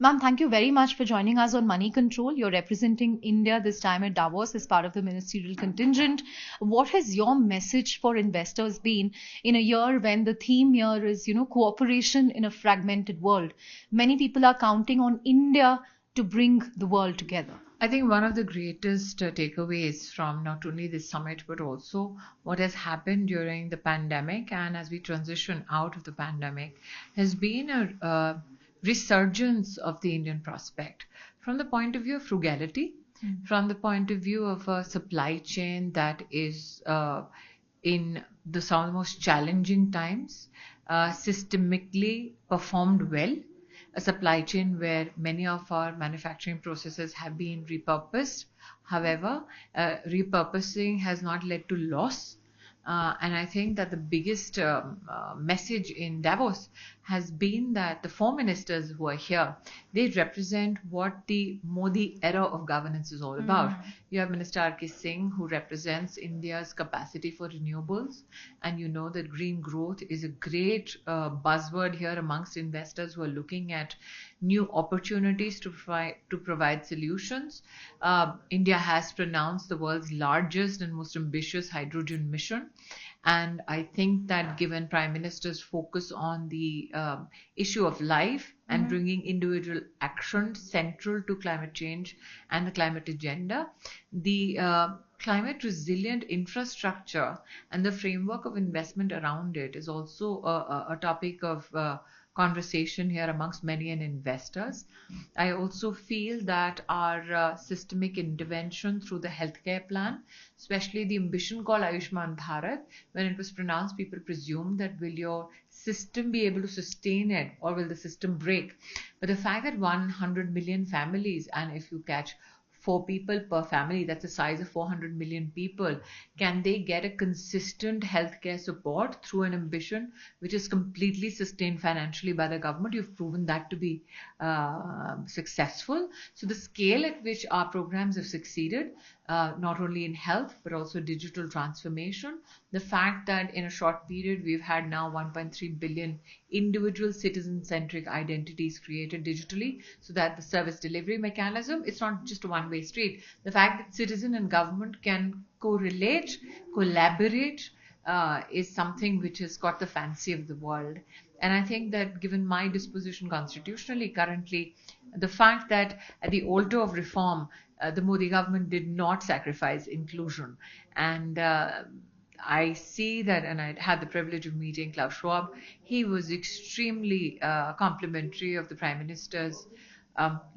Ma'am, thank you very much for joining us on Money Control. You're representing India this time at Davos as part of the ministerial contingent. What has your message for investors been in a year when the theme here is, cooperation in a fragmented world? Many people are counting on India to bring the world together. I think one of the greatest takeaways from not only this summit but also what has happened during the pandemic and as we transition out of the pandemic has been a resurgence of the Indian prospect from the point of view of frugality, from the point of view of a supply chain that is in some of the most challenging times, systemically performed well, a supply chain where many of our manufacturing processes have been repurposed. However, repurposing has not led to loss. And I think that the biggest message in Davos has been that the four ministers who are here, they represent what the Modi era of governance is all about. You have Minister R.K. Singh, who represents India's capacity for renewables. And you know that green growth is a great buzzword here amongst investors who are looking at new opportunities to provide solutions. India has pronounced the world's largest and most ambitious hydrogen mission. And I think that given Prime Minister's focus on the issue of life and bringing individual action central to climate change and the climate agenda, the climate resilient infrastructure and the framework of investment around it is also a topic of conversation here amongst many investors. I also feel that our systemic intervention through the healthcare plan, especially the ambition called Ayushman Bharat, when it was pronounced, people presumed that will your system be able to sustain it or will the system break? But the fact that 100 million families, and if you catch 4 people per family, that's the size of 400 million people, can they get a consistent healthcare support through an ambition which is completely sustained financially by the government? You've proven that to be successful. So the scale at which our programs have succeeded, not only in health but also digital transformation, the fact that in a short period we've had now 1.3 billion individual citizen-centric identities created digitally, so that the service delivery mechanism, it's not just a one-way street. The fact that citizen and government can correlate, collaborate, is something which has got the fancy of the world. And I think that given my disposition constitutionally currently, the fact that at the altar of reform, the Modi government did not sacrifice inclusion. And I see that, and I had the privilege of meeting Klaus Schwab. He was extremely complimentary of the Prime Minister's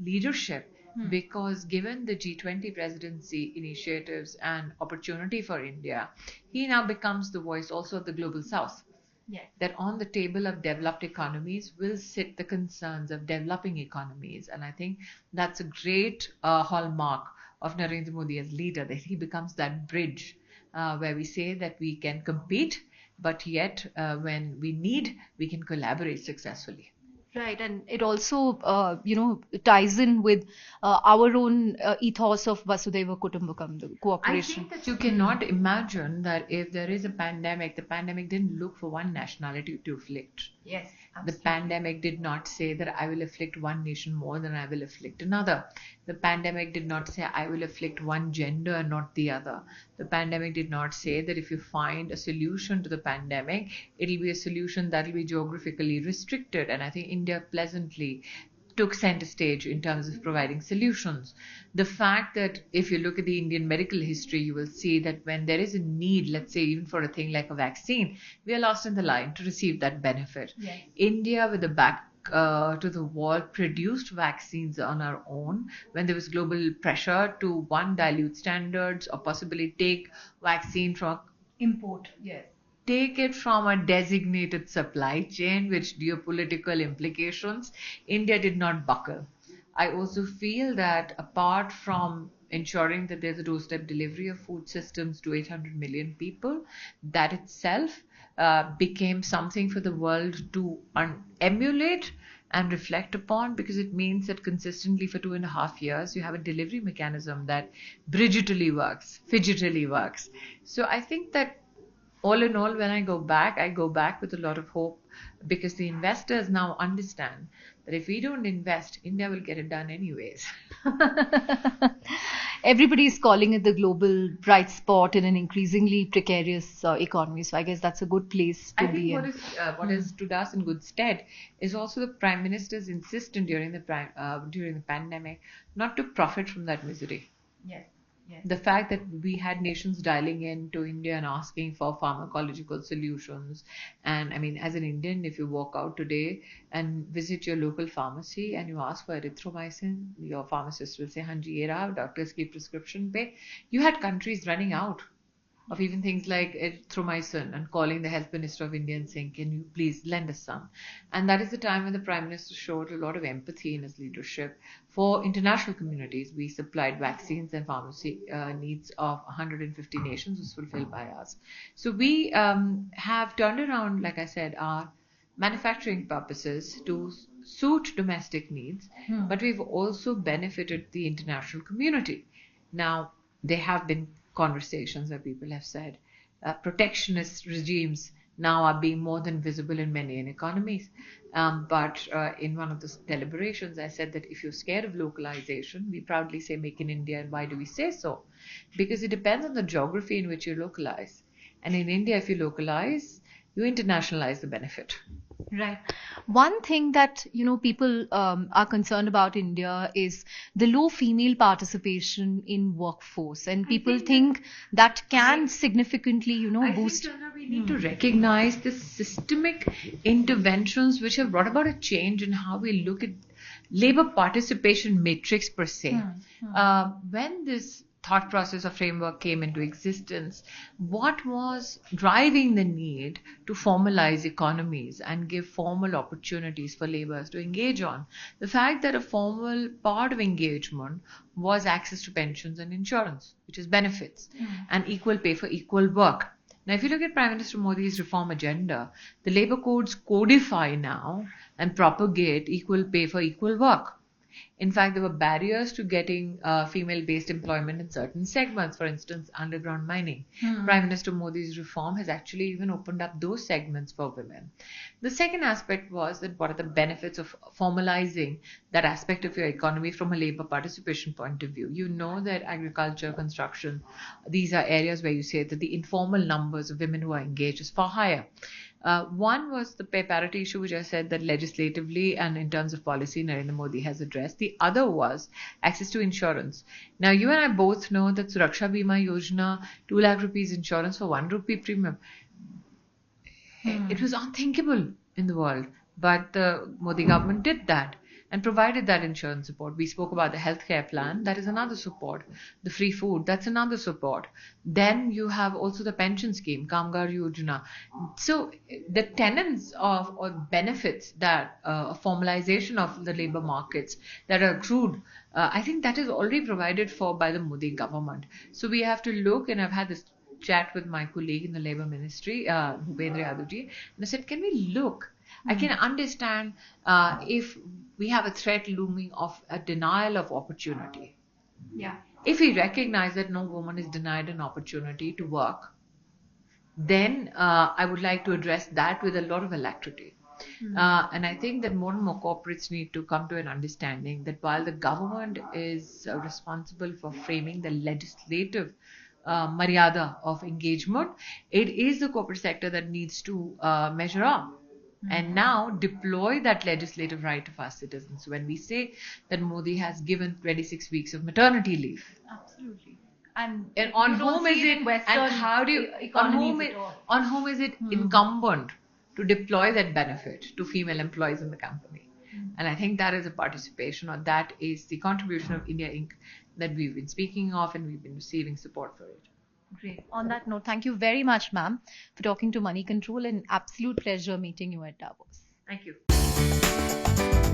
leadership, because given the G20 presidency initiatives and opportunity for India, he now becomes the voice also of the global south. Yeah. That on the table of developed economies will sit the concerns of developing economies. And I think that's a great hallmark of Narendra Modi as leader, that he becomes that bridge where we say that we can compete, but yet when we need, we can collaborate successfully. Right, and it also, ties in with our own ethos of Vasudhaiva Kutumbakam, the I cooperation. think that you cannot imagine that if there is a pandemic, the pandemic didn't look for one nationality to afflict. Yes, The pandemic did not say that I will afflict one nation more than I will afflict another. The pandemic did not say I will afflict one gender and not the other. The pandemic did not say that if you find a solution to the pandemic, it'll be a solution that will be geographically restricted. And I think India pleasantly took center stage in terms of providing solutions. The fact that if you look at the Indian medical history, you will see that when there is a need, let's say even for a thing like a vaccine, we are last in the line to receive that benefit. Yes. India, with the back to the wall, produced vaccines on our own when there was global pressure to dilute standards or possibly take vaccine from import. Yes. take it from a designated supply chain, which geopolitical implications, India did not buckle. I also feel that apart from ensuring that there's a doorstep delivery of food systems to 800 million people, that itself became something for the world to emulate and reflect upon, because it means that consistently for 2.5 years you have a delivery mechanism that bridgetally works, fidgetily works. So I think that all in all, when I go back with a lot of hope because the investors now understand that if we don't invest, India will get it done anyways. Everybody is calling it the global bright spot in an increasingly precarious economy. So I guess that's a good place to I be think in. what has stood us in good stead is also the Prime Minister's insistence during the pandemic not to profit from that misery. Yes. Yes. The fact that we had nations dialing in to India and asking for pharmacological solutions. And I mean, as an Indian, if you walk out today and visit your local pharmacy and you ask for erythromycin, your pharmacist will say, Hanji, ye raha, doctors ki prescription pe. You had countries running out of even things like erythromycin and calling the health minister of India and saying, can you please lend us some? And that is the time when the Prime Minister showed a lot of empathy in his leadership for international communities. We supplied vaccines and pharmacy needs of 150 nations was fulfilled by us. So we have turned around, like I said, our manufacturing purposes to suit domestic needs, but we've also benefited the international community. Now, there have been conversations where people have said protectionist regimes now are being more than visible in many economies. But in one of the deliberations, I said that if you're scared of localization, we proudly say make in India. And why do we say so? Because it depends on the geography in which you localize. And in India, if you localize, you internationalize the benefit. Right. One thing that people are concerned about India is the low female participation in workforce, and people think that can significantly boost. I think, Chandra, we need to recognize the systemic interventions which have brought about a change in how we look at labor participation matrix per se. When this thought process or framework came into existence, what was driving the need to formalize economies and give formal opportunities for laborers to engage on? The fact that a formal part of engagement was access to pensions and insurance, which is benefits, and equal pay for equal work. Now, if you look at Prime Minister Modi's reform agenda, the labor codes codify now and propagate equal pay for equal work. In fact, there were barriers to getting female-based employment in certain segments, for instance, underground mining. Prime Minister Modi's reform has actually even opened up those segments for women. The second aspect was that what are the benefits of formalizing that aspect of your economy from a labor participation point of view? You know that agriculture, construction, these are areas where you say that the informal numbers of women who are engaged is far higher. One was the pay parity issue, which I said that legislatively and in terms of policy, Narendra Modi has addressed. The other was access to insurance. Now, you and I both know that Suraksha Bima Yojana, 2 lakh rupees insurance for 1 rupee premium. It was unthinkable in the world, but the Modi government did that and provided that insurance support. We spoke about the healthcare plan, that is another support. The free food, that's another support. Then you have also the pension scheme, Kamgar Yojana. So the tenets of or benefits that formalization of the labor markets that are accrued, I think that is already provided for by the Modi government. So we have to look, and I've had this chat with my colleague in the labor ministry, Bhupendra Yadavji, and I said, can we look? I can understand if we have a threat looming of a denial of opportunity. Yeah. If we recognize that no woman is denied an opportunity to work, then I would like to address that with a lot of alacrity. And I think that more and more corporates need to come to an understanding that while the government is responsible for framing the legislative maryada of engagement, it is the corporate sector that needs to measure up and now deploy that legislative right of our citizens. When we say that Modi has given 26 weeks of maternity leave. Absolutely. And on whom is it, and how do you, on whom is it incumbent to deploy that benefit to female employees in the company? And I think that is a participation, or that is the contribution of India Inc. that we've been speaking of, and we've been receiving support for it. Great. On that note, thank you very much, ma'am, for talking to Moneycontrol. An absolute pleasure meeting you at Davos. Thank you.